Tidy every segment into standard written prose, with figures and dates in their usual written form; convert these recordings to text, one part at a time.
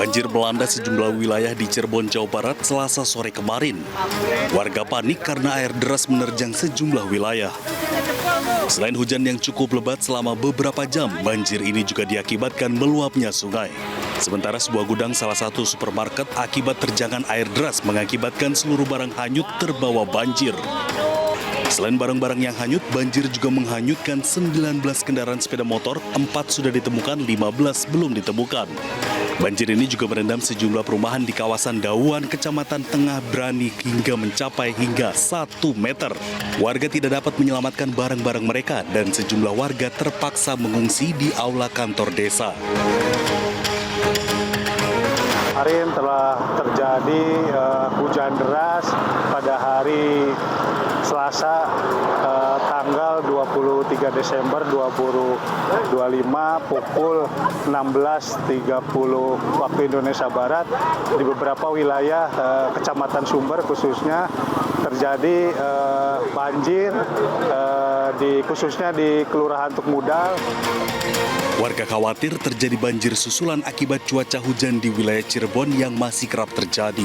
Banjir melanda sejumlah wilayah di Cirebon, Jawa Barat Selasa sore kemarin. Warga panik karena air deras menerjang sejumlah wilayah. Selain hujan yang cukup lebat selama beberapa jam, banjir ini juga diakibatkan meluapnya sungai. Sementara sebuah gudang salah satu supermarket akibat terjangan air deras mengakibatkan seluruh barang hanyut terbawa banjir. Selain barang-barang yang hanyut, banjir juga menghanyutkan 19 kendaraan sepeda motor, 4 sudah ditemukan, 15 belum ditemukan. Banjir ini juga merendam sejumlah perumahan di kawasan Dauan, Kecamatan Tengah Brani hingga mencapai hingga 1 meter. Warga tidak dapat menyelamatkan barang-barang mereka dan sejumlah warga terpaksa mengungsi di aula kantor desa. Kemarin telah terjadi hujan deras pada hari Selasa tanggal 23 Desember 2025 pukul 16.30 waktu Indonesia Barat di beberapa wilayah Kecamatan Sumber khususnya terjadi banjir khususnya di Kelurahan Tuk Mudal. Warga khawatir terjadi banjir susulan akibat cuaca hujan di wilayah Cirebon yang masih kerap terjadi.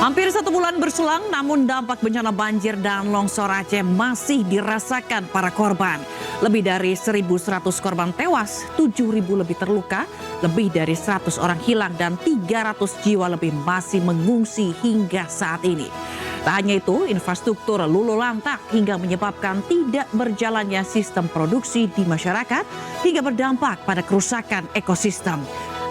Hampir 1 bulan berselang, namun dampak bencana banjir dan longsor Aceh masih dirasakan para korban. Lebih dari 1.100 korban tewas, 7.000 lebih terluka, lebih dari 100 orang hilang, dan 300 jiwa lebih masih mengungsi hingga saat ini. Tak hanya itu, infrastruktur luluh lantak hingga menyebabkan tidak berjalannya sistem produksi di masyarakat hingga berdampak pada kerusakan ekosistem.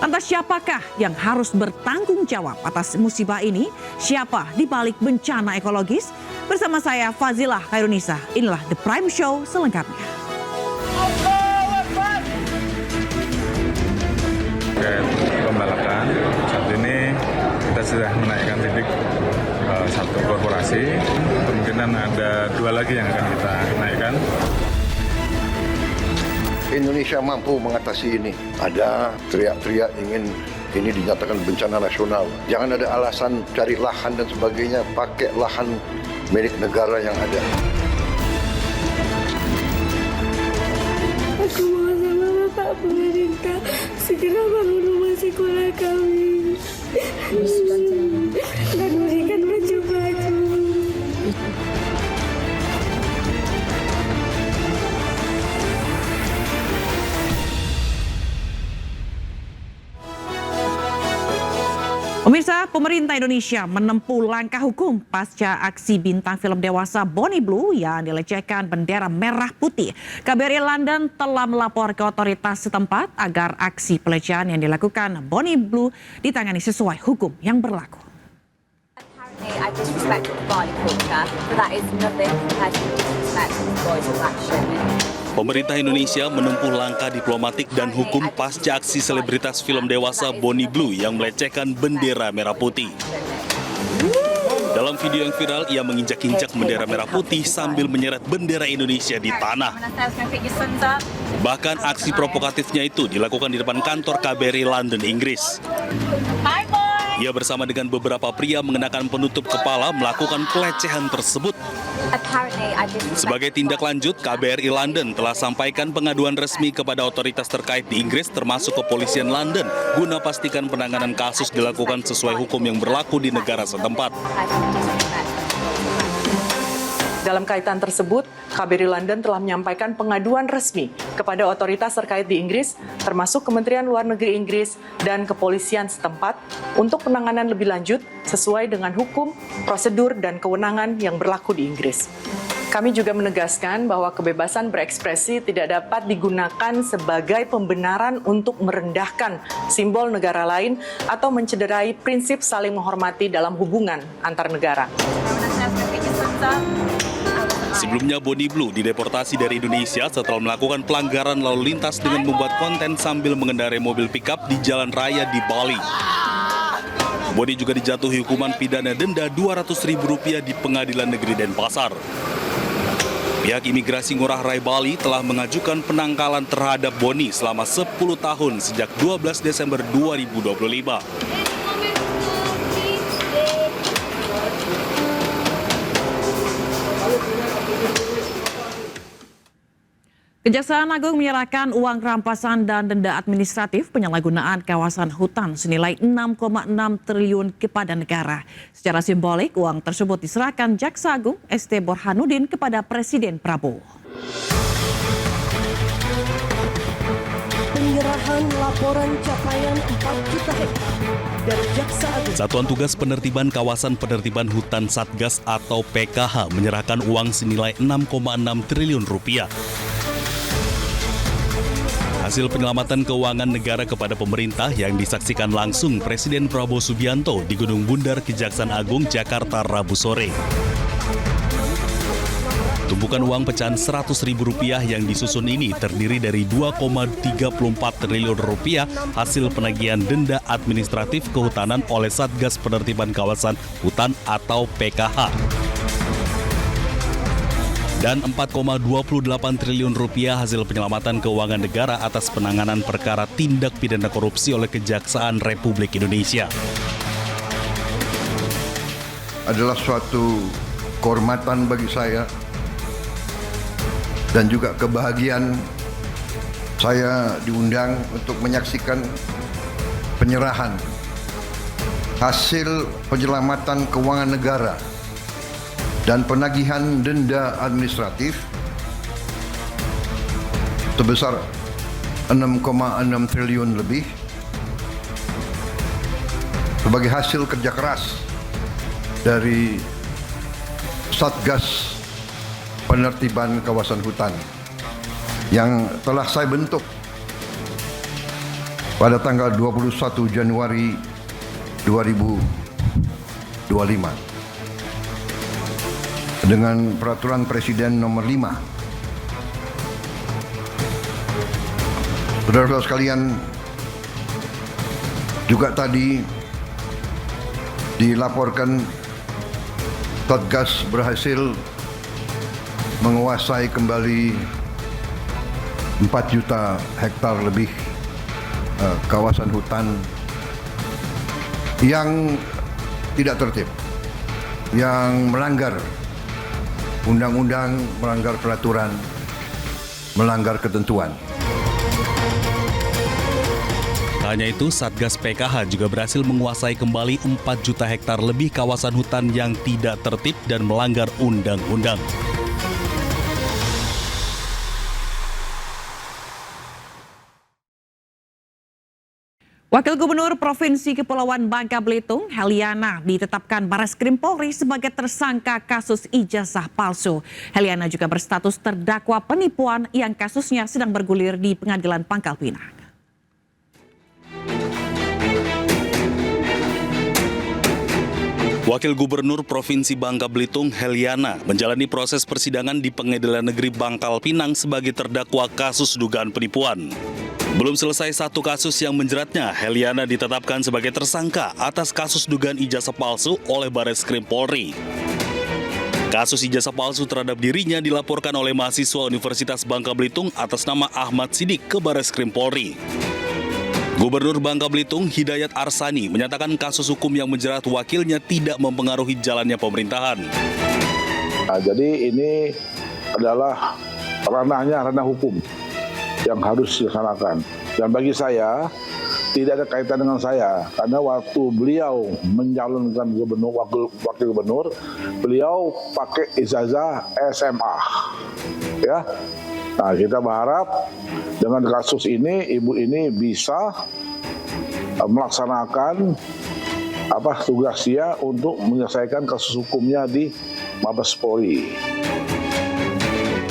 Lantas siapakah yang harus bertanggung jawab atas musibah ini? Siapa di balik bencana ekologis? Bersama saya Fazilah Khairunisa, inilah The Prime Show selengkapnya. Pembalakan, saat ini kita sudah menaikkan titik satu korporasi, kemungkinan ada 2 lagi yang akan kita naikkan. Indonesia mampu mengatasi ini. Ada teriak-teriak ingin ini dinyatakan bencana nasional. Jangan ada alasan cari lahan dan sebagainya, pakai lahan milik negara yang ada. Aku mohon sama Bapak pemerintah segera bangun rumah sekolah kami dan berikan baju-baju. Pemirsa, pemerintah Indonesia menempuh langkah hukum pasca aksi bintang film dewasa Bonnie Blue yang dilecehkan bendera merah putih. KBRI London telah melapor ke otoritas setempat agar aksi pelecehan yang dilakukan Bonnie Blue ditangani sesuai hukum yang berlaku. I disrespect Bali culture, but that is nothing compared to the disrespect of the boys of action. Pemerintah Indonesia menempuh langkah diplomatik dan hukum pasca aksi selebritas film dewasa Bonnie Blue yang melecehkan bendera merah putih. Dalam video yang viral, ia menginjak-injak bendera merah putih sambil menyeret bendera Indonesia di tanah. Bahkan aksi provokatifnya itu dilakukan di depan kantor KBRI London, Inggris. Ia bersama dengan beberapa pria mengenakan penutup kepala melakukan pelecehan tersebut. Sebagai tindak lanjut, KBRI London telah sampaikan pengaduan resmi kepada otoritas terkait di Inggris termasuk kepolisian London guna pastikan penanganan kasus dilakukan sesuai hukum yang berlaku di negara setempat. Dalam kaitan tersebut, KBRI London telah menyampaikan pengaduan resmi kepada otoritas terkait di Inggris, termasuk Kementerian Luar Negeri Inggris dan kepolisian setempat untuk penanganan lebih lanjut sesuai dengan hukum, prosedur, dan kewenangan yang berlaku di Inggris. Kami juga menegaskan bahwa kebebasan berekspresi tidak dapat digunakan sebagai pembenaran untuk merendahkan simbol negara lain atau mencederai prinsip saling menghormati dalam hubungan antar negara. Sebelumnya Bonnie Blue dideportasi dari Indonesia setelah melakukan pelanggaran lalu lintas dengan membuat konten sambil mengendarai mobil pickup di jalan raya di Bali. Bonnie juga dijatuhi hukuman pidana denda Rp200.000 di Pengadilan Negeri Denpasar. Pihak Imigrasi Ngurah Rai Bali telah mengajukan penangkalan terhadap Boni selama 10 tahun sejak 12 Desember 2025. Kejaksaan Agung menyerahkan uang rampasan dan denda administratif penyalahgunaan kawasan hutan senilai 6,6 triliun kepada negara. Secara simbolik, uang tersebut diserahkan Jaksa Agung ST Burhanuddin kepada Presiden Prabowo. Penyerahan laporan capaian 4 juta hektar dari Jaksa Agung. Satuan Tugas Penertiban Kawasan Penertiban Hutan Satgas atau PKH menyerahkan uang senilai 6,6 triliun rupiah. Hasil penyelamatan keuangan negara kepada pemerintah yang disaksikan langsung Presiden Prabowo Subianto di Gedung Bundar Kejaksaan Agung, Jakarta, Rabu sore. Tumpukan uang pecahan Rp100.000 yang disusun ini terdiri dari 2,34 triliun rupiah hasil penagihan denda administratif kehutanan oleh Satgas Penertiban Kawasan Hutan atau PKH. Dan 4,28 triliun rupiah hasil penyelamatan keuangan negara atas penanganan perkara tindak pidana korupsi oleh Kejaksaan Republik Indonesia. Adalah suatu kehormatan bagi saya dan juga kebahagiaan saya diundang untuk menyaksikan penyerahan hasil penyelamatan keuangan negara dan penagihan denda administratif sebesar 6,6 triliun lebih sebagai hasil kerja keras dari Satgas Penertiban Kawasan Hutan yang telah saya bentuk pada tanggal 21 Januari 2025 dengan Peraturan Presiden Nomor 5. Saudara-saudara sekalian, juga tadi dilaporkan Satgas berhasil menguasai kembali 4 juta hektar lebih kawasan hutan yang tidak tertib, yang melanggar undang-undang, melanggar peraturan, melanggar ketentuan. Tak hanya itu, Satgas PKH juga berhasil menguasai kembali 4 juta hektar lebih kawasan hutan yang tidak tertib dan melanggar undang-undang. Wakil Gubernur Provinsi Kepulauan Bangka Belitung, Heliana, ditetapkan Bareskrim Polri sebagai tersangka kasus ijazah palsu. Heliana juga berstatus terdakwa penipuan yang kasusnya sedang bergulir di Pengadilan Pangkal Pinang. Wakil Gubernur Provinsi Bangka Belitung, Heliana, menjalani proses persidangan di Pengadilan Negeri Pangkal Pinang sebagai terdakwa kasus dugaan penipuan. Belum selesai satu kasus yang menjeratnya, Heliana ditetapkan sebagai tersangka atas kasus dugaan ijazah palsu oleh Bareskrim Polri. Kasus ijazah palsu terhadap dirinya dilaporkan oleh mahasiswa Universitas Bangka Belitung atas nama Ahmad Sidik ke Bareskrim Polri. Gubernur Bangka Belitung, Hidayat Arsani, menyatakan kasus hukum yang menjerat wakilnya tidak mempengaruhi jalannya pemerintahan. Nah, jadi ini adalah ranah hukum yang harus dilaksanakan. Dan bagi saya, tidak ada kaitan dengan saya. Karena waktu beliau mencalonkan wakil gubernur, beliau pakai ijazah SMA. Ya. Nah, kita berharap dengan kasus ini, ibu ini bisa melaksanakan tugasnya untuk menyelesaikan kasus hukumnya di Mabes Polri.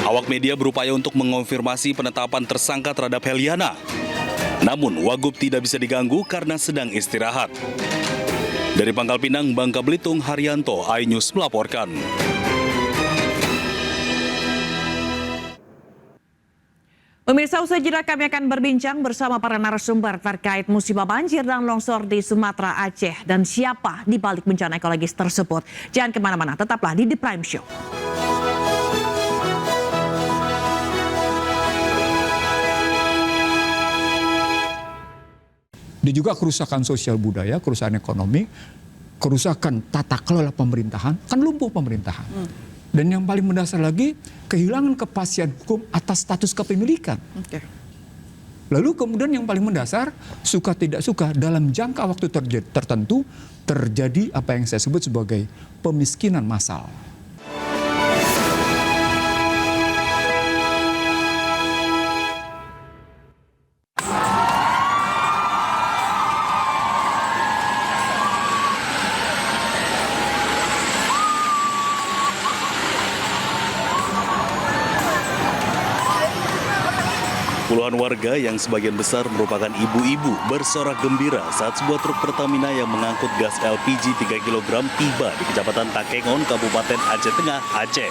Awak media berupaya untuk mengonfirmasi penetapan tersangka terhadap Heliana. Namun, Wagub tidak bisa diganggu karena sedang istirahat. Dari Pangkal Pinang, Bangka Belitung, Haryanto, iNews melaporkan. Pemirsa, usai jeda kami akan berbincang bersama para narasumber terkait musibah banjir dan longsor di Sumatera, Aceh, dan siapa di balik bencana ekologis tersebut. Jangan kemana-mana, tetaplah di The Prime Show. Dan juga kerusakan sosial budaya, kerusakan ekonomi, kerusakan tata kelola pemerintahan, kan lumpuh pemerintahan. Dan yang paling mendasar lagi, kehilangan kepastian hukum atas status kepemilikan. Lalu kemudian yang paling mendasar, suka tidak suka dalam jangka waktu tertentu terjadi apa yang saya sebut sebagai pemiskinan massal. Puluhan warga yang sebagian besar merupakan ibu-ibu bersorak gembira saat sebuah truk Pertamina yang mengangkut gas LPG 3 kg tiba di Kecamatan Takengon, Kabupaten Aceh Tengah, Aceh.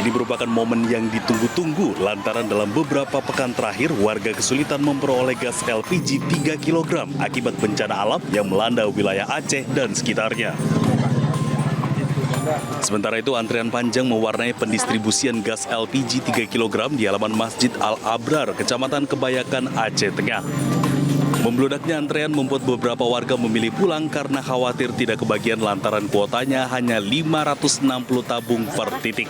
Ini merupakan momen yang ditunggu-tunggu lantaran dalam beberapa pekan terakhir warga kesulitan memperoleh gas LPG 3 kg akibat bencana alam yang melanda wilayah Aceh dan sekitarnya. Sementara itu antrian panjang mewarnai pendistribusian gas LPG 3 kg di halaman Masjid Al-Abrar, Kecamatan Kebayakan, Aceh Tengah. Membludaknya antrean membuat beberapa warga memilih pulang karena khawatir tidak kebagian lantaran kuotanya hanya 560 tabung per titik.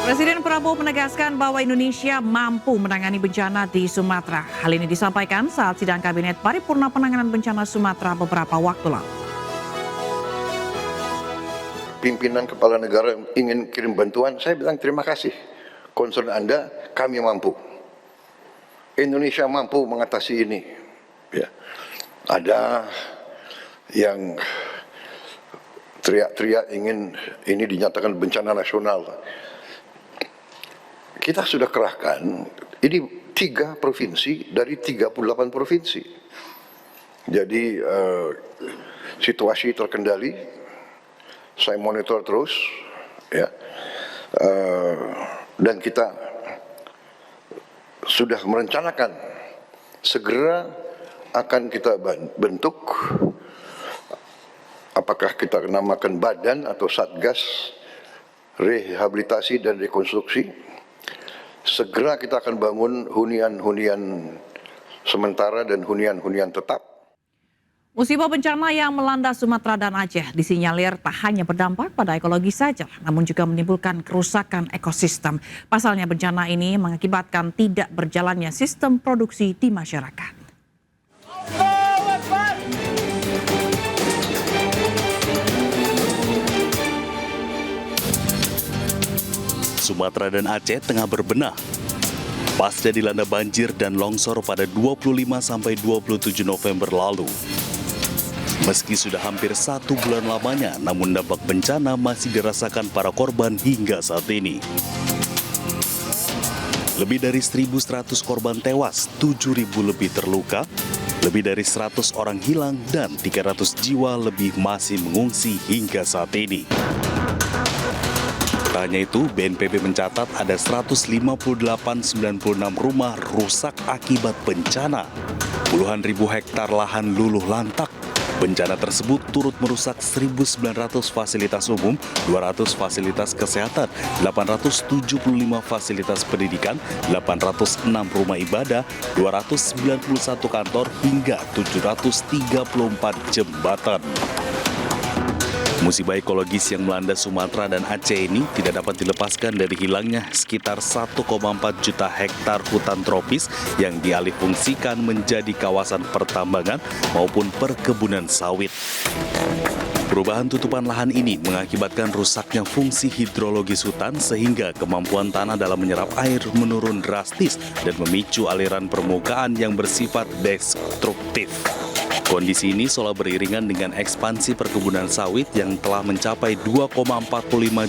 Presiden Prabowo menegaskan bahwa Indonesia mampu menangani bencana di Sumatera. Hal ini disampaikan saat sidang Kabinet Paripurna Penanganan Bencana Sumatera beberapa waktu lalu. Pimpinan kepala negara ingin kirim bantuan, saya bilang terima kasih. Concern Anda, kami mampu. Indonesia mampu mengatasi ini. Ya. Ada yang teriak-teriak ingin ini dinyatakan bencana nasional. Kita sudah kerahkan, ini 3 provinsi dari 38 provinsi. Jadi situasi terkendali, saya monitor terus, ya, dan kita sudah merencanakan segera akan kita bentuk, apakah kita namakan badan atau satgas rehabilitasi dan rekonstruksi. Segera kita akan bangun hunian-hunian sementara dan hunian-hunian tetap. Musibah bencana yang melanda Sumatera dan Aceh disinyalir tak hanya berdampak pada ekologi saja, namun juga menimbulkan kerusakan ekosistem. Pasalnya bencana ini mengakibatkan tidak berjalannya sistem produksi di masyarakat. Sumatera dan Aceh tengah berbenah. Pasca dilanda banjir dan longsor pada 25-27 November lalu. Meski sudah hampir 1 bulan lamanya, namun dampak bencana masih dirasakan para korban hingga saat ini. Lebih dari 1.100 korban tewas, 7.000 lebih terluka, lebih dari 100 orang hilang, dan 300 jiwa lebih masih mengungsi hingga saat ini. Tak hanya itu, BNPB mencatat ada 158.096 rumah rusak akibat bencana. Puluhan ribu hektar lahan luluh lantak. Bencana tersebut turut merusak 1.900 fasilitas umum, 200 fasilitas kesehatan, 875 fasilitas pendidikan, 806 rumah ibadah, 291 kantor, hingga 734 jembatan. Musibah ekologis yang melanda Sumatera dan Aceh ini tidak dapat dilepaskan dari hilangnya sekitar 1,4 juta hektar hutan tropis yang dialihfungsikan menjadi kawasan pertambangan maupun perkebunan sawit. Perubahan tutupan lahan ini mengakibatkan rusaknya fungsi hidrologis hutan sehingga kemampuan tanah dalam menyerap air menurun drastis dan memicu aliran permukaan yang bersifat destruktif. Kondisi ini seolah beriringan dengan ekspansi perkebunan sawit yang telah mencapai 2,45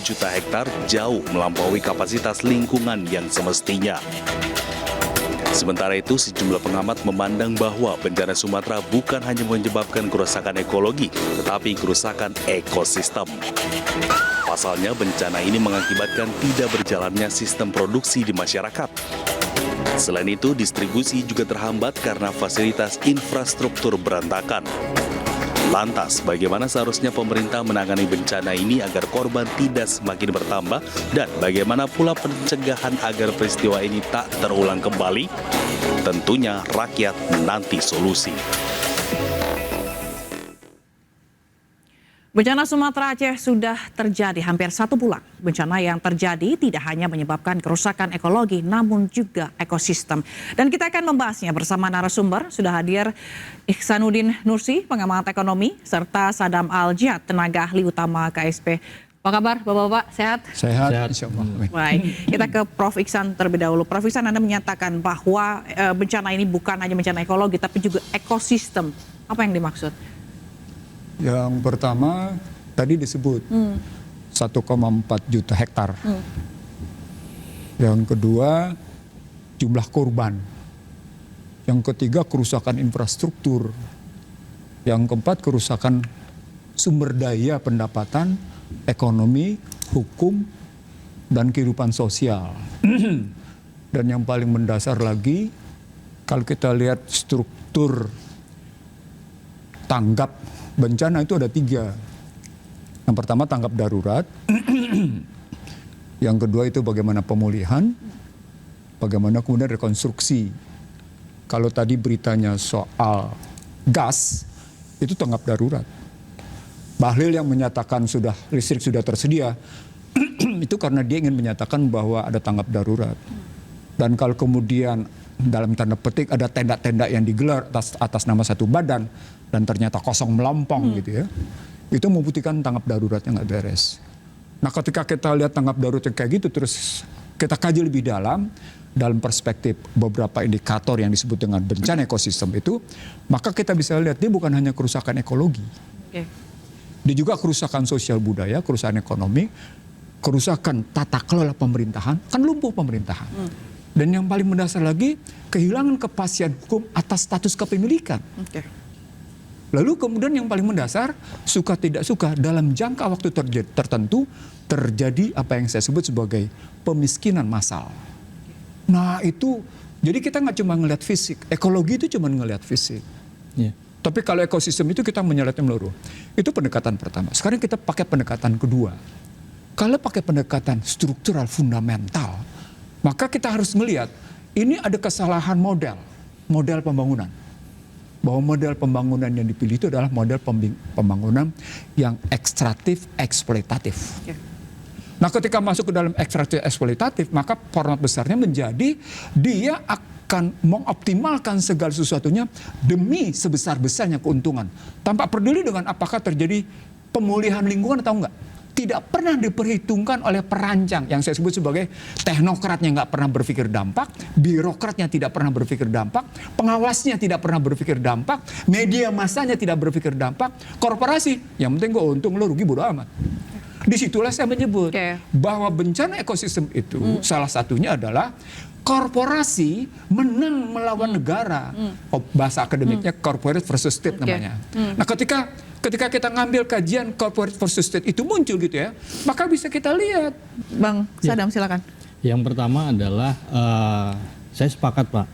juta hektar, jauh melampaui kapasitas lingkungan yang semestinya. Sementara itu, sejumlah pengamat memandang bahwa bencana Sumatera bukan hanya menyebabkan kerusakan ekologi, tetapi kerusakan ekosistem. Pasalnya, bencana ini mengakibatkan tidak berjalannya sistem produksi di masyarakat. Selain itu, distribusi juga terhambat karena fasilitas infrastruktur berantakan. Lantas, bagaimana seharusnya pemerintah menangani bencana ini agar korban tidak semakin bertambah dan bagaimana pula pencegahan agar peristiwa ini tak terulang kembali? Tentunya rakyat menanti solusi. Bencana Sumatera Aceh sudah terjadi hampir 1 bulan. Bencana yang terjadi tidak hanya menyebabkan kerusakan ekologi, namun juga ekosistem. Dan kita akan membahasnya bersama narasumber. Sudah hadir Ihsanuddin Nursi, pengamat ekonomi, serta Sadam Al-Jihad, tenaga ahli utama KSP. Apa kabar Bapak-Bapak? Sehat? Sehat, insya Allah. Baik, kita ke Prof. Iksan terlebih dahulu. Prof. Iksan, Anda menyatakan bahwa bencana ini bukan hanya bencana ekologi, tapi juga ekosistem. Apa yang dimaksud? Yang pertama tadi disebut 1,4 juta hektar. Yang kedua jumlah korban. Yang ketiga kerusakan infrastruktur. Yang keempat kerusakan sumber daya pendapatan, ekonomi, hukum, dan kehidupan sosial. Dan yang paling mendasar lagi, kalau kita lihat struktur tanggap bencana itu ada 3. Yang pertama tanggap darurat, yang kedua itu bagaimana pemulihan, bagaimana kemudian rekonstruksi. Kalau tadi beritanya soal gas, itu tanggap darurat. Bahlil yang menyatakan listrik sudah tersedia, itu karena dia ingin menyatakan bahwa ada tanggap darurat. Dan kalau kemudian dalam tanda petik ada tenda-tenda yang digelar atas nama satu badan, dan ternyata kosong melompong gitu ya, itu membuktikan tanggap daruratnya nggak beres. Nah ketika kita lihat tanggap darurat yang kayak gitu, terus kita kaji lebih dalam perspektif beberapa indikator yang disebut dengan bencana ekosistem itu, maka kita bisa lihat dia bukan hanya kerusakan ekologi. Dia juga kerusakan sosial budaya, kerusakan ekonomi, kerusakan tata kelola pemerintahan, kan lumpuh pemerintahan. Dan yang paling mendasar lagi, kehilangan kepastian hukum atas status kepemilikan. Lalu kemudian yang paling mendasar, suka tidak suka dalam jangka waktu tertentu terjadi apa yang saya sebut sebagai pemiskinan massal. Nah itu, jadi kita nggak cuma ngelihat fisik, ekologi itu cuma ngelihat fisik. Tapi kalau ekosistem itu kita melihatnya meluruh. Itu pendekatan pertama. Sekarang kita pakai pendekatan kedua. Kalau pakai pendekatan struktural fundamental, maka kita harus melihat ini ada kesalahan model pembangunan. Bahwa model pembangunan yang dipilih itu adalah model pembangunan yang ekstraktif, eksploitatif. Nah ketika masuk ke dalam ekstraktif, eksploitatif, maka format besarnya menjadi dia akan mengoptimalkan segala sesuatunya demi sebesar-besarnya keuntungan. Tanpa peduli dengan apakah terjadi pemulihan lingkungan atau enggak. Tidak pernah diperhitungkan oleh perancang yang saya sebut sebagai teknokratnya nggak pernah berpikir dampak, birokratnya tidak pernah berpikir dampak, pengawasnya tidak pernah berpikir dampak, media massanya tidak berpikir dampak, korporasi yang penting gue untung lo rugi bodo amat. Disitulah saya menyebut bahwa bencana ekosistem itu salah satunya adalah korporasi menang melawan negara. Bahasa akademiknya corporate versus state namanya. Nah ketika kita ngambil kajian corporate versus state itu muncul gitu ya, maka bisa kita lihat. Bang Sadam silakan. Yang pertama adalah saya sepakat Pak,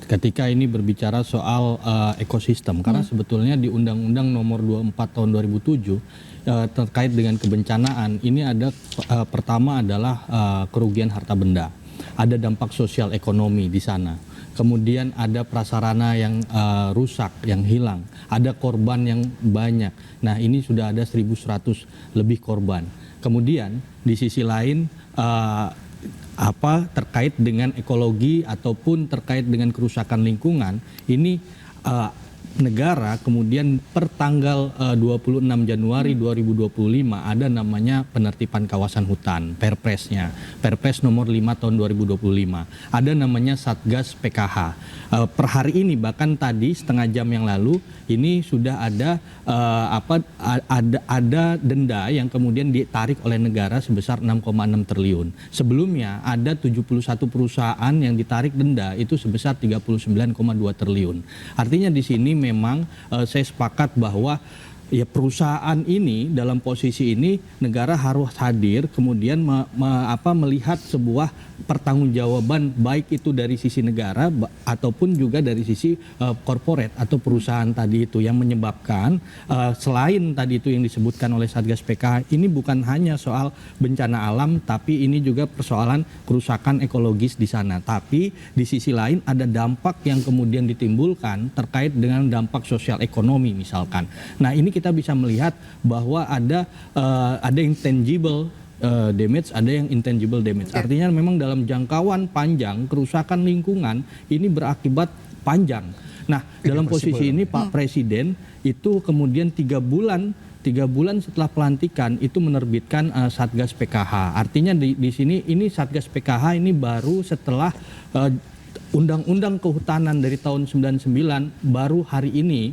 ketika ini berbicara soal ekosistem, karena sebetulnya di Undang-Undang Nomor 24 Tahun 2007 terkait dengan kebencanaan ini ada pertama adalah kerugian harta benda, ada dampak sosial ekonomi di sana. Kemudian ada prasarana yang rusak, yang hilang, ada korban yang banyak. Nah ini sudah ada 1.100 lebih korban. Kemudian di sisi lain terkait dengan ekologi ataupun terkait dengan kerusakan lingkungan, ini negara kemudian per tanggal 26 Januari 2025 ada namanya penertiban kawasan hutan, Perpresnya, Perpres nomor 5 tahun 2025. Ada namanya Satgas PKH. Per hari ini bahkan tadi setengah jam yang lalu ini sudah ada ada denda yang kemudian ditarik oleh negara sebesar 6,6 triliun. Sebelumnya ada 71 perusahaan yang ditarik denda itu sebesar 39,2 triliun. Artinya di sini memang saya sepakat bahwa ya perusahaan ini dalam posisi ini negara harus hadir kemudian melihat sebuah pertanggungjawaban baik itu dari sisi negara ataupun juga dari sisi corporate atau perusahaan tadi itu yang menyebabkan selain tadi itu yang disebutkan oleh Satgas PKH ini bukan hanya soal bencana alam tapi ini juga persoalan kerusakan ekologis di sana, tapi di sisi lain ada dampak yang kemudian ditimbulkan terkait dengan dampak sosial ekonomi misalkan. Nah, ini kita bisa melihat bahwa ada yang tangible damage, ada yang intangible damage. Artinya memang dalam jangkauan panjang kerusakan lingkungan ini berakibat panjang. Nah, dalam posisi ini Pak Presiden itu kemudian 3 bulan setelah pelantikan itu menerbitkan Satgas PKH. Artinya di sini ini Satgas PKH ini baru setelah Undang-Undang Kehutanan dari tahun 99 baru hari ini,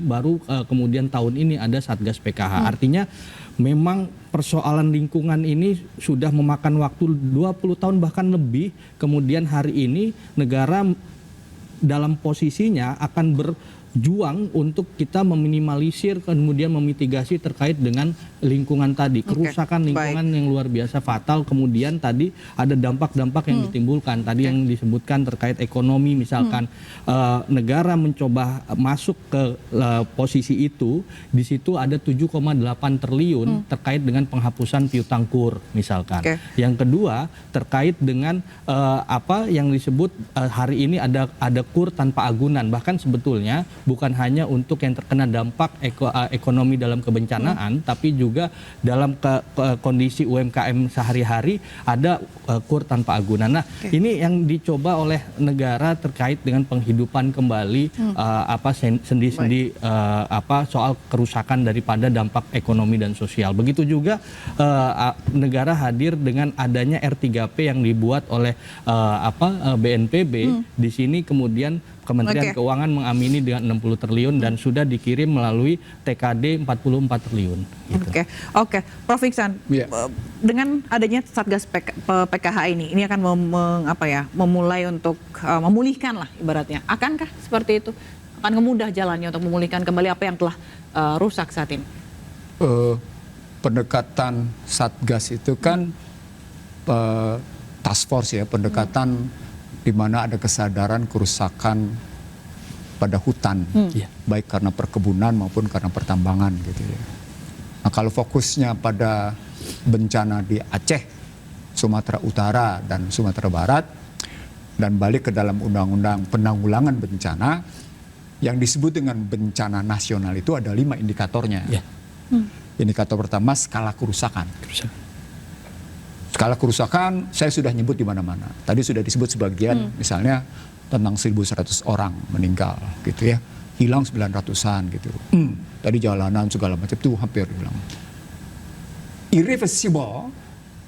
kemudian tahun ini ada Satgas PKH. Artinya memang persoalan lingkungan ini sudah memakan waktu 20 tahun bahkan lebih. Kemudian hari ini negara dalam posisinya akan berjuang untuk kita meminimalisir kemudian memitigasi terkait dengan lingkungan tadi, kerusakan lingkungan yang luar biasa fatal. Kemudian tadi ada dampak-dampak yang ditimbulkan tadi yang disebutkan terkait ekonomi misalkan negara mencoba masuk ke posisi itu, di situ ada 7,8 triliun terkait dengan penghapusan piutang KUR misalkan. Yang kedua terkait dengan apa yang disebut hari ini ada KUR tanpa agunan, bahkan sebetulnya bukan hanya untuk yang terkena dampak ekonomi dalam kebencanaan tapi juga dalam kondisi UMKM sehari-hari ada KUR tanpa agunan. Nah, ini yang dicoba oleh negara terkait dengan penghidupan kembali sendi-sendi soal kerusakan daripada dampak ekonomi dan sosial. Begitu juga negara hadir dengan adanya R3P yang dibuat oleh BNPB. Di sini kemudian Kementerian Keuangan mengamini dengan 60 triliun dan sudah dikirim melalui TKD 44 triliun. Gitu. Oke. Prof. Iksan, dengan adanya Satgas PKH ini akan memulai untuk memulihkan lah ibaratnya. Akankah seperti itu? Akan kemudah jalannya untuk memulihkan kembali apa yang telah rusak saat ini? Pendekatan Satgas itu kan task force ya, pendekatan di mana ada kesadaran kerusakan pada hutan, baik karena perkebunan maupun karena pertambangan gitu ya. Nah, kalau fokusnya pada bencana di Aceh, Sumatera Utara dan Sumatera Barat, dan balik ke dalam Undang-Undang Penanggulangan Bencana, yang disebut dengan bencana nasional itu ada 5 indikatornya. Indikator pertama skala kerusakan. Skala kerusakan saya sudah nyebut di mana-mana. Tadi sudah disebut sebagian, misalnya tentang 1.100 orang meninggal gitu ya. Hilang 900-an gitu. Tadi jalanan segala macam itu hampir hilang. Irreversible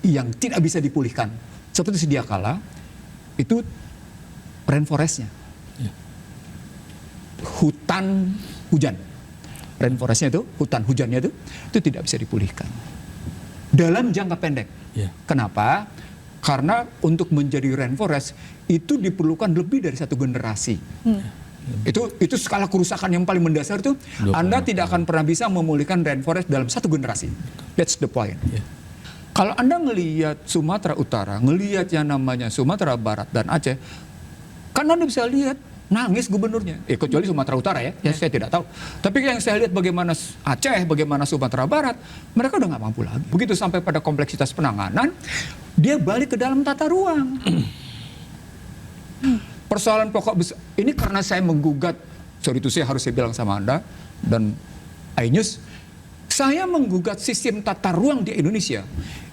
yang tidak bisa dipulihkan. Seperti sedia kala itu rainforestnya. Hutan hujan. Rainforestnya itu, hutan hujannya itu tidak bisa dipulihkan. Dalam jangka pendek. Kenapa? Karena untuk menjadi rainforest itu diperlukan lebih dari 1 generasi. Itu skala kerusakan yang paling mendasar itu. Anda tidak akan pernah bisa memulihkan rainforest dalam 1 generasi. That's the point. Kalau Anda ngelihat Sumatera Utara, ngelihat yang namanya Sumatera Barat dan Aceh, kan Anda bisa lihat nangis gubernurnya, kecuali Sumatera Utara ya saya tidak tahu. Tapi yang saya lihat bagaimana Aceh, bagaimana Sumatera Barat, mereka udah nggak mampu lagi. Begitu sampai pada kompleksitas penanganan, dia balik ke dalam tata ruang. Persoalan pokok besar, ini karena saya menggugat, sorry itu saya harus bilang sama Anda dan iNews, saya menggugat sistem tata ruang di Indonesia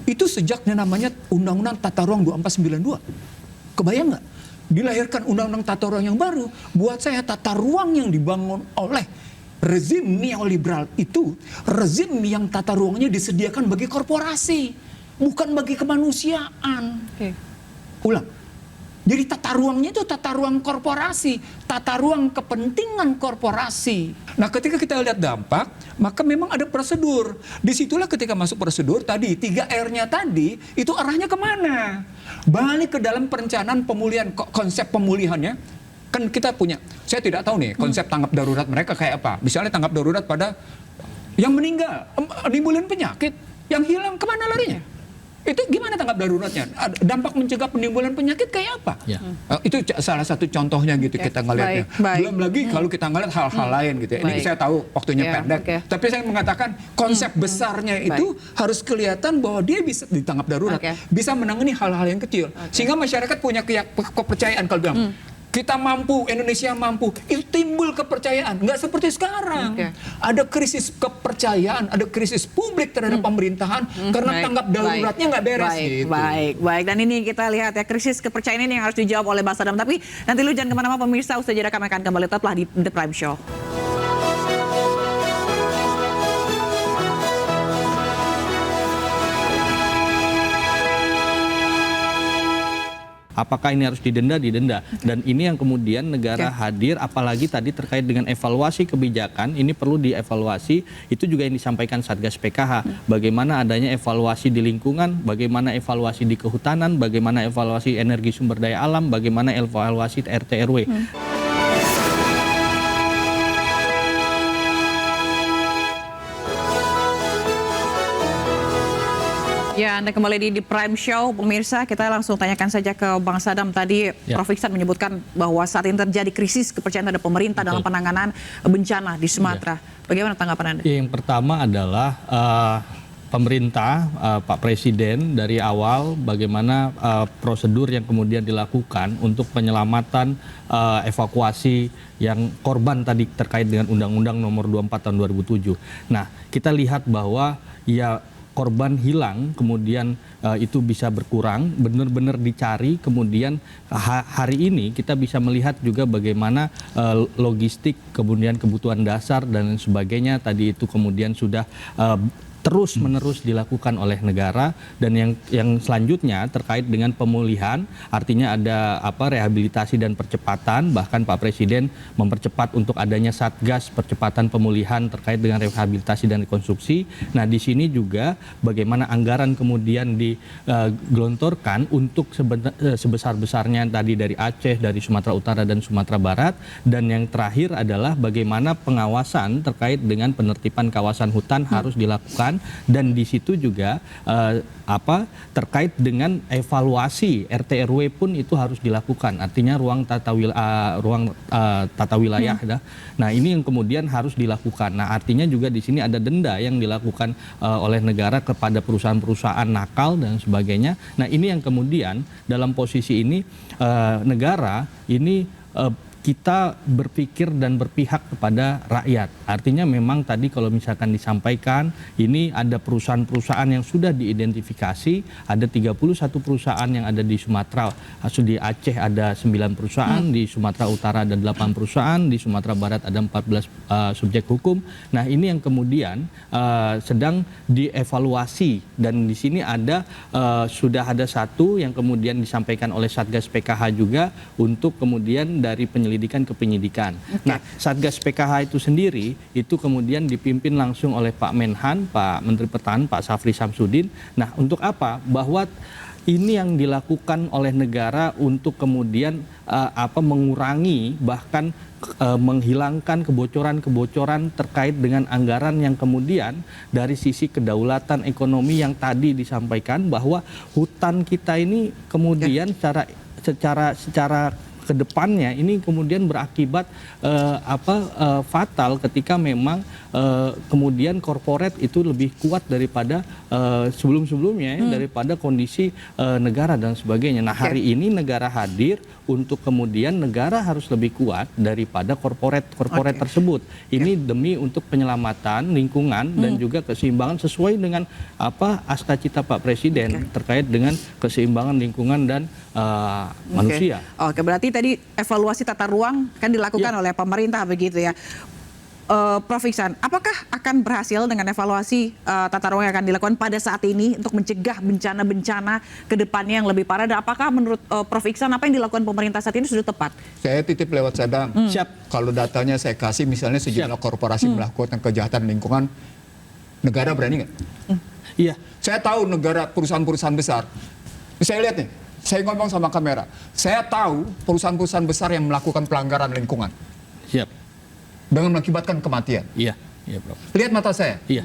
itu sejaknya namanya Undang-Undang Tata Ruang 2492. Kebayang nggak? Dilahirkan undang-undang tata ruang yang baru. Buat saya tata ruang yang dibangun oleh rezim neoliberal itu rezim yang tata ruangnya disediakan bagi korporasi, bukan bagi kemanusiaan. Ulang. Jadi tata ruangnya itu tata ruang korporasi, tata ruang kepentingan korporasi. Nah, ketika kita lihat dampak, maka memang ada prosedur. Disitulah ketika masuk prosedur tadi, 3R-nya tadi, itu arahnya kemana? Balik ke dalam perencanaan pemulihan, konsep pemulihannya. Kan kita punya, saya tidak tahu nih konsep tanggap darurat mereka kayak apa. Misalnya tanggap darurat pada Yang meninggal, nimbulin penyakit, yang hilang kemana larinya? Itu gimana tanggap daruratnya? Dampak mencegah penimbulan penyakit kayak apa? Ya. Itu salah satu contohnya gitu kita ngelihatnya. baik. Belum lagi kalau kita ngeliat hal-hal lain gitu ya. Ini Baik. saya tahu waktunya Ya, pendek. oke. Tapi saya mengatakan konsep besarnya itu harus kelihatan bahwa dia bisa ditanggap darurat. Oke. Bisa menangani hal-hal yang kecil. Sehingga masyarakat punya kepercayaan kalau bilang, kita mampu, Indonesia mampu, itu timbul kepercayaan. Nggak seperti sekarang. Oke. Ada krisis kepercayaan, ada krisis publik terhadap pemerintahan karena Baik, tanggap daruratnya nggak beres. Gitu. Baik. Dan ini kita lihat ya, krisis kepercayaan ini yang harus dijawab oleh Bang Sadam. Tapi nanti lu jangan kemana-mana pemirsa, usai jeda kami akan kembali tetaplah di The Prime Show. Apakah ini harus didenda? Didenda. Dan ini yang kemudian negara hadir, apalagi tadi terkait dengan evaluasi kebijakan, ini perlu dievaluasi. Itu juga yang disampaikan Satgas PKH. Bagaimana adanya evaluasi di lingkungan, bagaimana evaluasi di kehutanan, bagaimana evaluasi energi sumber daya alam, bagaimana evaluasi RT RW. Ya, Anda kembali di Prime Show, pemirsa. Kita langsung tanyakan saja ke Bang Sadam. Tadi Prof. Iksan menyebutkan bahwa saat ini terjadi krisis kepercayaan terhadap pemerintah dalam penanganan bencana di Sumatera. Bagaimana tanggapan Anda? Yang pertama adalah pemerintah, Pak Presiden dari awal bagaimana prosedur yang kemudian dilakukan untuk penyelamatan evakuasi yang korban tadi terkait dengan Undang-Undang Nomor 24 Tahun 2007. Nah, kita lihat bahwa ya korban hilang, kemudian itu bisa berkurang, benar-benar dicari, kemudian hari ini kita bisa melihat juga bagaimana logistik, kemudian kebutuhan dasar dan sebagainya tadi itu kemudian sudah terus-menerus dilakukan oleh negara. Dan yang selanjutnya terkait dengan pemulihan, artinya ada rehabilitasi dan percepatan, bahkan Pak Presiden mempercepat untuk adanya Satgas percepatan pemulihan terkait dengan rehabilitasi dan rekonstruksi. Nah, di sini juga bagaimana anggaran kemudian digelontorkan untuk sebesar-besarnya tadi dari Aceh, dari Sumatera Utara dan Sumatera Barat. Dan yang terakhir adalah bagaimana pengawasan terkait dengan penertiban kawasan hutan harus dilakukan. Dan di situ juga terkait dengan evaluasi RT RW pun itu harus dilakukan. Artinya ruang tata wilayah. Nah, ini yang kemudian harus dilakukan. Nah, artinya juga di sini ada denda yang dilakukan oleh negara kepada perusahaan-perusahaan nakal dan sebagainya. Nah, ini yang kemudian dalam posisi ini negara ini kita berpikir dan berpihak kepada rakyat. Artinya memang tadi kalau misalkan disampaikan, ini ada perusahaan-perusahaan yang sudah diidentifikasi, ada 31 perusahaan yang ada di Sumatera, di Aceh ada 9 perusahaan, di Sumatera Utara ada 8 perusahaan, di Sumatera Barat ada 14 subjek hukum. Nah, ini yang kemudian sedang dievaluasi, dan di sini ada sudah ada satu yang kemudian disampaikan oleh Satgas PKH juga untuk kemudian dari penyelidikan ke penyidikan. Nah, Satgas PKH itu sendiri itu kemudian dipimpin langsung oleh Pak Menhan, Pak Menteri Pertahanan, Pak Safri Samsudin. Nah, untuk apa? Bahwa ini yang dilakukan oleh negara untuk kemudian mengurangi bahkan menghilangkan kebocoran-kebocoran terkait dengan anggaran yang kemudian dari sisi kedaulatan ekonomi yang tadi disampaikan bahwa hutan kita ini kemudian secara kedepannya ini kemudian berakibat fatal ketika memang kemudian korporat itu lebih kuat daripada sebelum-sebelumnya daripada kondisi negara dan sebagainya. Nah, hari ini negara hadir untuk kemudian negara harus lebih kuat daripada korporat tersebut. Ini demi untuk penyelamatan lingkungan dan juga keseimbangan sesuai dengan aska cita Pak Presiden terkait dengan keseimbangan lingkungan dan manusia. Oke, berarti tadi evaluasi tata ruang kan dilakukan oleh pemerintah begitu ya. Prof. Iksan, apakah akan berhasil dengan evaluasi tata ruang yang akan dilakukan pada saat ini untuk mencegah bencana-bencana ke depannya yang lebih parah? Dan apakah menurut Prof. Iksan apa yang dilakukan pemerintah saat ini sudah tepat? Saya titip lewat Sadam. Siap. Kalau datanya saya kasih, misalnya sejumlah korporasi melakukan kejahatan lingkungan, negara berani nggak? Iya. Saya tahu negara perusahaan-perusahaan besar. Saya lihat nih, saya ngomong sama kamera. Saya tahu perusahaan-perusahaan besar yang melakukan pelanggaran lingkungan. Siap. Dengan mengakibatkan kematian. Iya. Iya, Prof. Lihat mata saya. Iya.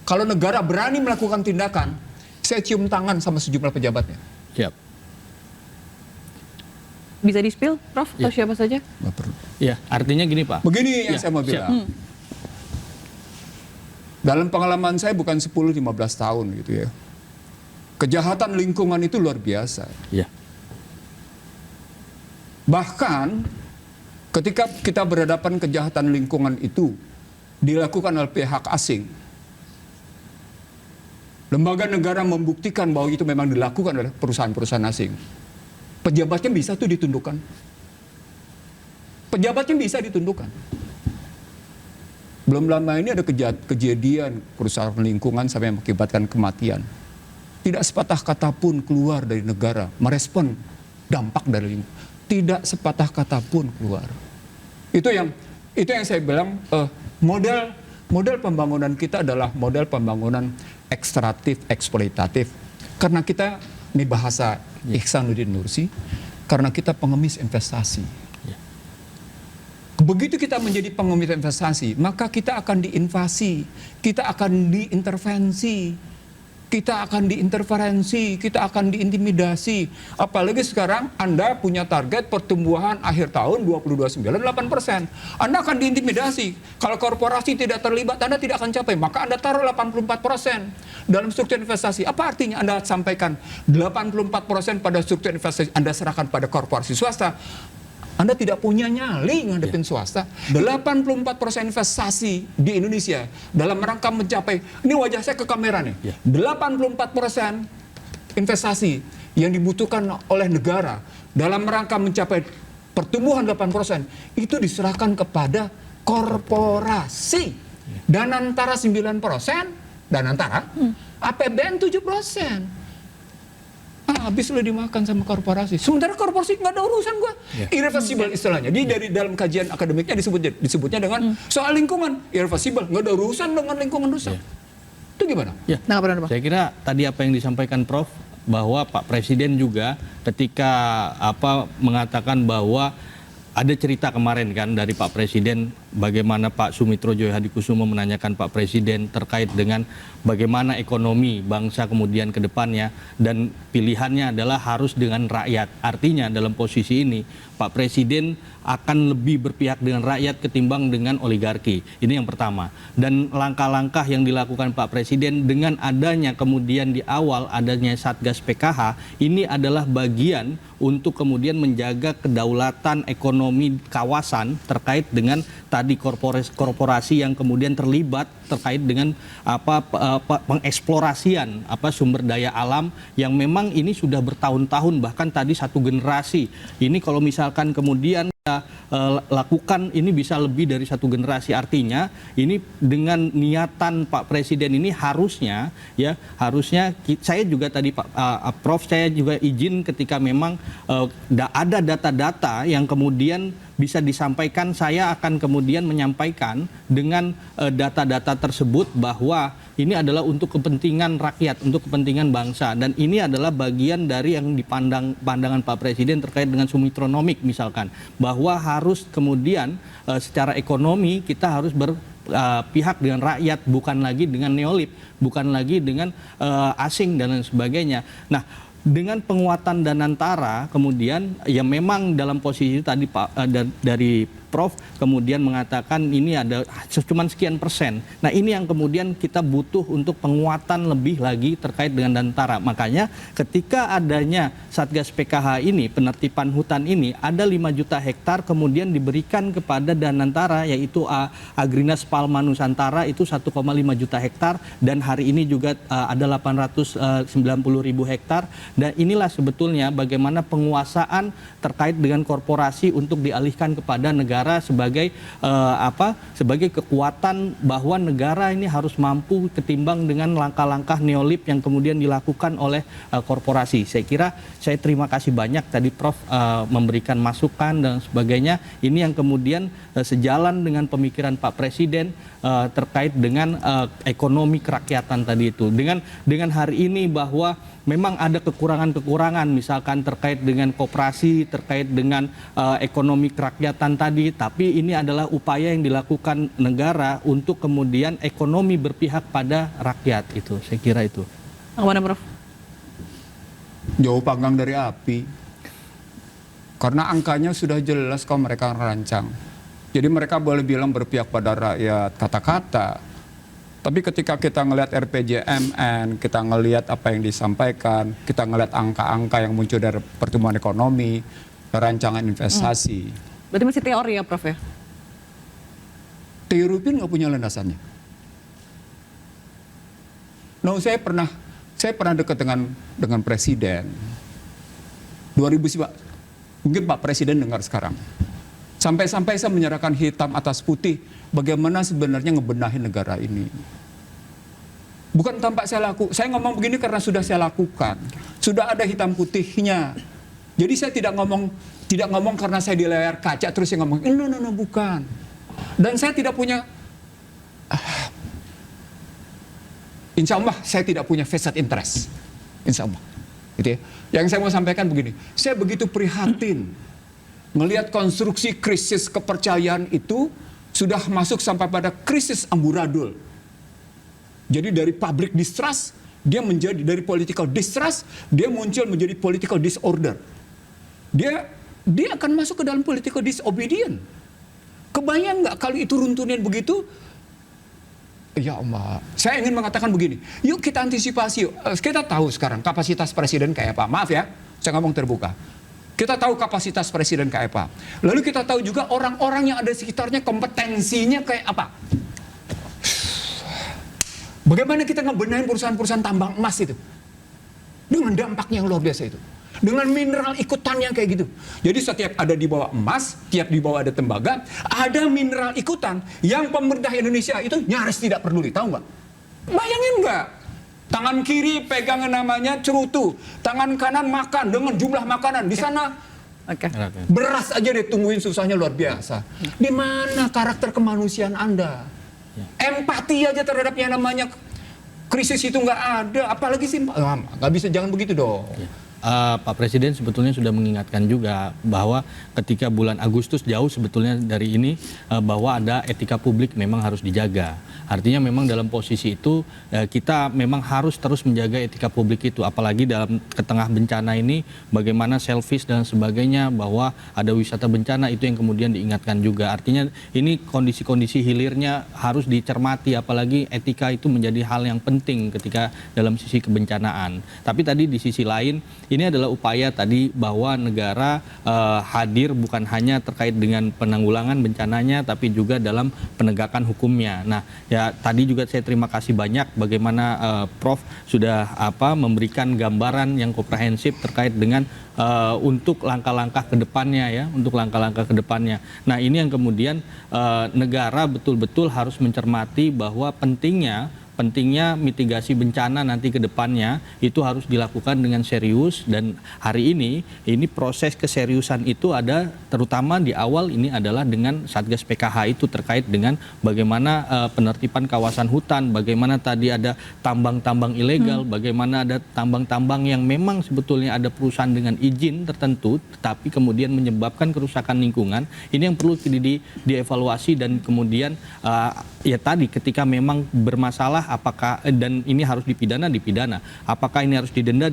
Kalau negara berani melakukan tindakan, saya cium tangan sama sejumlah pejabatnya. Siap. Bisa di-spill, Prof? Atau siapa saja? Nggak perlu. Iya, artinya gini Pak. Begini yang Ya, saya mau siap. bilang. Dalam pengalaman saya bukan 10-15 tahun gitu ya. Kejahatan lingkungan itu luar biasa. Iya. Bahkan ketika kita berhadapan kejahatan lingkungan itu dilakukan oleh pihak asing, lembaga negara membuktikan bahwa itu memang dilakukan oleh perusahaan-perusahaan asing. Pejabatnya bisa tuh ditundukkan. Pejabatnya bisa ditundukkan. Belum lama ini ada kejadian perusahaan lingkungan sampai mengakibatkan kematian. Tidak sepatah kata pun keluar dari negara merespon dampak dari lingkungan. Tidak sepatah kata pun keluar. Itu yang saya bilang model pembangunan kita adalah model pembangunan ekstraktif, eksploitatif. Karena kita, ini bahasa Ihsanuddin Nursi, karena kita pengemis investasi. Begitu kita menjadi pengemis investasi, maka kita akan diinvasi, kita akan diintervensi, kita akan diinterferensi, kita akan diintimidasi. Apalagi sekarang Anda punya target pertumbuhan akhir tahun 2029 8%. Anda akan diintimidasi. Kalau korporasi tidak terlibat, Anda tidak akan capai. Maka Anda taruh 84% dalam struktur investasi. Apa artinya Anda sampaikan 84% pada struktur investasi Anda serahkan pada korporasi swasta? Anda tidak punya nyali ngadepin swasta. 84% investasi di Indonesia dalam rangka mencapai, ini wajah saya ke kamera nih, 84% investasi yang dibutuhkan oleh negara dalam rangka mencapai pertumbuhan 8% itu diserahkan kepada korporasi. Danantara 9%, Danantara, APBN 7%. Habis lo dimakan sama korporasi. Sementara korporasi nggak ada urusan gua. Irreversible istilahnya. Jadi dari dalam kajian akademiknya disebutnya dengan soal lingkungan. Irreversible, nggak ada urusan dengan lingkungan rusak. Itu gimana? Ya. Saya kira tadi apa yang disampaikan Prof, bahwa Pak Presiden juga ketika mengatakan bahwa ada cerita kemarin kan dari Pak Presiden bagaimana Pak Sumitro Jayahadikusumo menanyakan Pak Presiden terkait dengan bagaimana ekonomi bangsa kemudian ke depannya, dan pilihannya adalah harus dengan rakyat. Artinya dalam posisi ini Pak Presiden akan lebih berpihak dengan rakyat ketimbang dengan oligarki. Ini yang pertama. Dan langkah-langkah yang dilakukan Pak Presiden dengan adanya kemudian di awal adanya Satgas PKH, ini adalah bagian untuk kemudian menjaga kedaulatan ekonomi kawasan terkait dengan tadi korporasi yang kemudian terlibat terkait dengan pengeksplorasian sumber daya alam yang memang ini sudah bertahun-tahun, bahkan tadi satu generasi. Ini kalau misalkan kemudian lakukan ini bisa lebih dari satu generasi. Artinya ini dengan niatan Pak Presiden ini harusnya saya juga tadi Prof, saya juga izin ketika memang ada data-data yang kemudian bisa disampaikan, saya akan kemudian menyampaikan dengan data-data tersebut bahwa ini adalah untuk kepentingan rakyat, untuk kepentingan bangsa, dan ini adalah bagian dari yang pandangan Pak Presiden terkait dengan sumitronomik misalkan, bahwa harus kemudian secara ekonomi kita harus berpihak dengan rakyat, bukan lagi dengan neolib, bukan lagi dengan asing dan lain sebagainya. Nah, dengan penguatan Danantara kemudian ya memang dalam posisi tadi dari Prof kemudian mengatakan ini ada cuma sekian persen. Nah, ini yang kemudian kita butuh untuk penguatan lebih lagi terkait dengan Danantara. Makanya ketika adanya Satgas PKH ini, penertiban hutan ini, ada 5 juta hektar kemudian diberikan kepada Danantara, yaitu Agrinas Palma Nusantara itu 1,5 juta hektar, dan hari ini juga ada 890.000 hektar. Dan inilah sebetulnya bagaimana penguasaan terkait dengan korporasi untuk dialihkan kepada negara sebagai sebagai kekuatan bahwa negara ini harus mampu ketimbang dengan langkah-langkah neolib yang kemudian dilakukan oleh korporasi. Saya kira saya terima kasih banyak tadi Prof memberikan masukan dan sebagainya. Ini yang kemudian sejalan dengan pemikiran Pak Presiden terkait dengan ekonomi kerakyatan tadi itu. Dengan hari ini bahwa memang ada kekurangan-kekurangan misalkan terkait dengan koperasi, terkait dengan ekonomi kerakyatan tadi, lagi, tapi ini adalah upaya yang dilakukan negara untuk kemudian ekonomi berpihak pada rakyat. Itu saya kira itu. Mana, Prof? Jauh panggang dari api. Karena angkanya sudah jelas kalau mereka rancang. Jadi mereka boleh bilang berpihak pada rakyat kata-kata. Tapi ketika kita ngelihat RPJMN, kita ngelihat apa yang disampaikan, kita ngelihat angka-angka yang muncul dari pertumbuhan ekonomi, rancangan investasi. Berarti masih teori ya, Prof ya? Teori pun nggak punya landasannya. No, saya pernah dekat dengan presiden. 2000 mungkin Pak Presiden dengar sekarang. Sampai-sampai saya menyerahkan hitam atas putih bagaimana sebenarnya ngebenahin negara ini. Bukan tanpa saya ngomong begini karena sudah saya lakukan. Sudah ada hitam putihnya. Jadi saya tidak ngomong karena saya di layar kaca terus saya ngomong, no, bukan. Dan saya tidak punya, insya Allah saya tidak punya vested interest. Insya Allah. Gitu ya. Yang saya mau sampaikan begini, saya begitu prihatin melihat konstruksi krisis kepercayaan itu sudah masuk sampai pada krisis amburadul. Jadi dari public distrust, dia menjadi dari political distrust, dia muncul menjadi political disorder. Dia akan masuk ke dalam political disobedient. Kebayang nggak kalau itu runtunin begitu? Ya Allah, saya ingin mengatakan begini, yuk kita antisipasi yuk. Kita tahu sekarang kapasitas presiden kayak apa. Maaf ya, saya ngomong terbuka. Kita tahu kapasitas presiden kayak apa. Lalu kita tahu juga orang-orang yang ada di sekitarnya kompetensinya kayak apa. Bagaimana kita ngebenahin perusahaan-perusahaan tambang emas itu? Dengan dampaknya yang luar biasa itu. Dengan mineral ikutannya kayak gitu. Jadi setiap ada di bawah emas, tiap di bawah ada tembaga, ada mineral ikutan yang pemerintah Indonesia itu nyaris tidak peduli, tahu nggak? Bayangin nggak? Tangan kiri pegang namanya cerutu, tangan kanan makan dengan jumlah makanan. Di sana beras aja ditungguin susahnya luar biasa. Di mana karakter kemanusiaan Anda? Empati aja terhadap yang namanya krisis itu nggak ada. Apalagi sih, nggak bisa, jangan begitu dong. Pak Presiden sebetulnya sudah mengingatkan juga bahwa ketika bulan Agustus jauh sebetulnya dari ini bahwa ada etika publik memang harus dijaga. Artinya memang dalam posisi itu kita memang harus terus menjaga etika publik itu. Apalagi dalam tengah bencana ini bagaimana selfish dan sebagainya, bahwa ada wisata bencana itu yang kemudian diingatkan juga. Artinya ini kondisi-kondisi hilirnya harus dicermati, apalagi etika itu menjadi hal yang penting ketika dalam sisi kebencanaan. Tapi tadi di sisi lain ini adalah upaya tadi bahwa negara hadir bukan hanya terkait dengan penanggulangan bencananya, tapi juga dalam penegakan hukumnya. Nah, ya tadi juga saya terima kasih banyak bagaimana Prof sudah memberikan gambaran yang komprehensif terkait dengan untuk langkah-langkah ke depannya ya, untuk langkah-langkah ke depannya. Nah, ini yang kemudian negara betul-betul harus mencermati bahwa pentingnya mitigasi bencana nanti ke depannya itu harus dilakukan dengan serius. Dan hari ini proses keseriusan itu ada terutama di awal ini adalah dengan Satgas PKH itu terkait dengan bagaimana penertiban kawasan hutan, bagaimana tadi ada tambang-tambang ilegal, bagaimana ada tambang-tambang yang memang sebetulnya ada perusahaan dengan izin tertentu tetapi kemudian menyebabkan kerusakan lingkungan. Ini yang perlu dievaluasi dan kemudian ya tadi ketika memang bermasalah apakah dan ini harus dipidana, apakah ini harus didenda,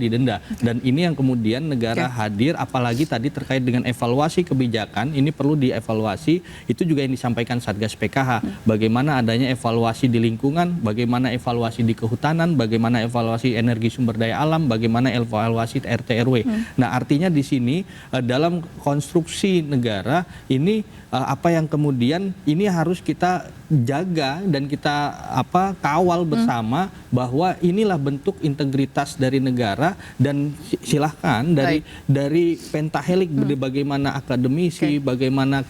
dan ini yang kemudian negara hadir, apalagi tadi terkait dengan evaluasi kebijakan, ini perlu dievaluasi. Itu juga yang disampaikan Satgas PKH, bagaimana adanya evaluasi di lingkungan, bagaimana evaluasi di kehutanan, bagaimana evaluasi energi sumber daya alam, bagaimana evaluasi RT RW. Nah, artinya di sini dalam konstruksi negara ini apa yang kemudian ini harus kita jaga dan kita kawal bersama bahwa inilah bentuk integritas dari negara. Dan silahkan dari pentahelik bagaimana akademisi, bagaimana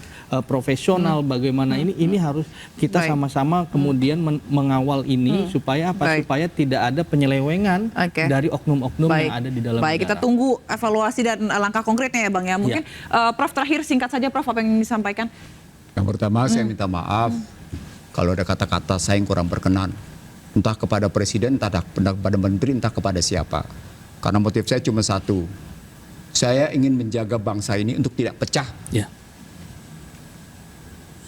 profesional, bagaimana ini harus kita sama-sama kemudian mengawal ini supaya supaya tidak ada penyelewengan dari oknum-oknum yang ada di dalam negara. Kita tunggu evaluasi dan langkah konkretnya ya Bang ya. Mungkin Prof terakhir singkat saja Prof, apa yang ingin disampaikan? Yang pertama saya minta maaf kalau ada kata-kata saya yang kurang berkenan. Entah kepada presiden, entah kepada menteri, entah kepada siapa. Karena motif saya cuma satu. Saya ingin menjaga bangsa ini untuk tidak pecah.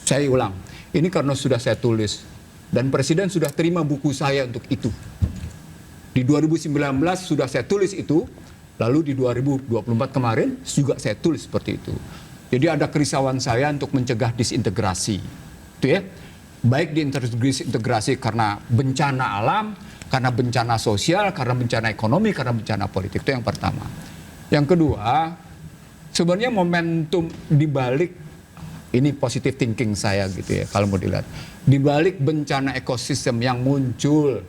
Saya ulang, ini karena sudah saya tulis dan Presiden sudah terima buku saya untuk itu. Di 2019 sudah saya tulis itu, lalu di 2024 kemarin juga saya tulis seperti itu. Jadi ada kerisauan saya untuk mencegah disintegrasi. Itu ya. Baik disintegrasi karena bencana alam, karena bencana sosial, karena bencana ekonomi, karena bencana politik. Itu yang pertama. Yang kedua, sebenarnya momentum dibalik ini positive thinking saya gitu ya kalau mau dilihat. Dibalik bencana ekosistem yang muncul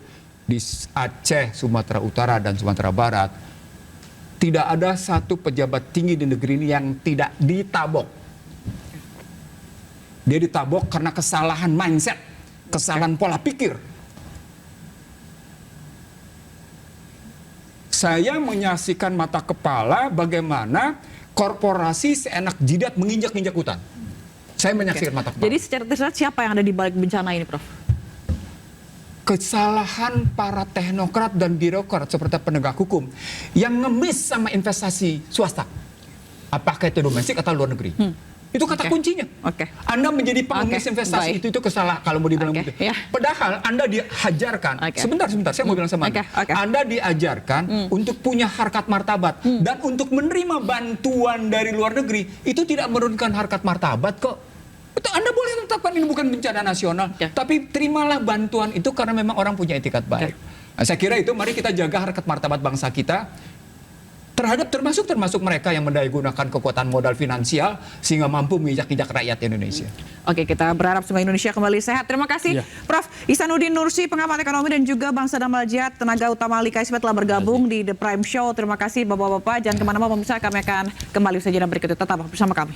di Aceh, Sumatera Utara dan Sumatera Barat, tidak ada satu pejabat tinggi di negeri ini yang tidak ditabok. Dia ditabok karena kesalahan mindset, kesalahan pola pikir. Saya menyaksikan mata kepala bagaimana korporasi seenak jidat menginjak-injak hutan. Saya menyaksikan mata kepala. Jadi secara tersirat siapa yang ada di balik bencana ini, Prof? Kesalahan para teknokrat dan birokrat seperti penegak hukum yang ngemis sama investasi swasta. Apakah itu domestik atau luar negeri? Itu kata kuncinya. Anda menjadi pengemis investasi itu kesalahan kalau mau dibilang begitu. Padahal Anda diajarkan, sebentar saya mau bilang sama Anda. Anda diajarkan untuk punya harkat martabat dan untuk menerima bantuan dari luar negeri itu tidak menurunkan harkat martabat kok. Itu Anda boleh tetapkan ini bukan bencana nasional, tapi terimalah bantuan itu karena memang orang punya etikat baik. Nah, saya kira itu mari kita jaga harkat martabat bangsa kita termasuk mereka yang mendayagunakan kekuatan modal finansial sehingga mampu menginjak-injak rakyat Indonesia. Oke, kita berharap semua Indonesia kembali sehat. Terima kasih Prof. Ihsanuddin Nursi, pengamat ekonomi dan juga Bang Sadam Al-Jihad, tenaga utama LKSP telah bergabung di The Prime Show. Terima kasih Bapak-Bapak. Jangan kemana-mana pemirsa, kami akan kembali usaha jeda berikut itu. Tetap bersama kami.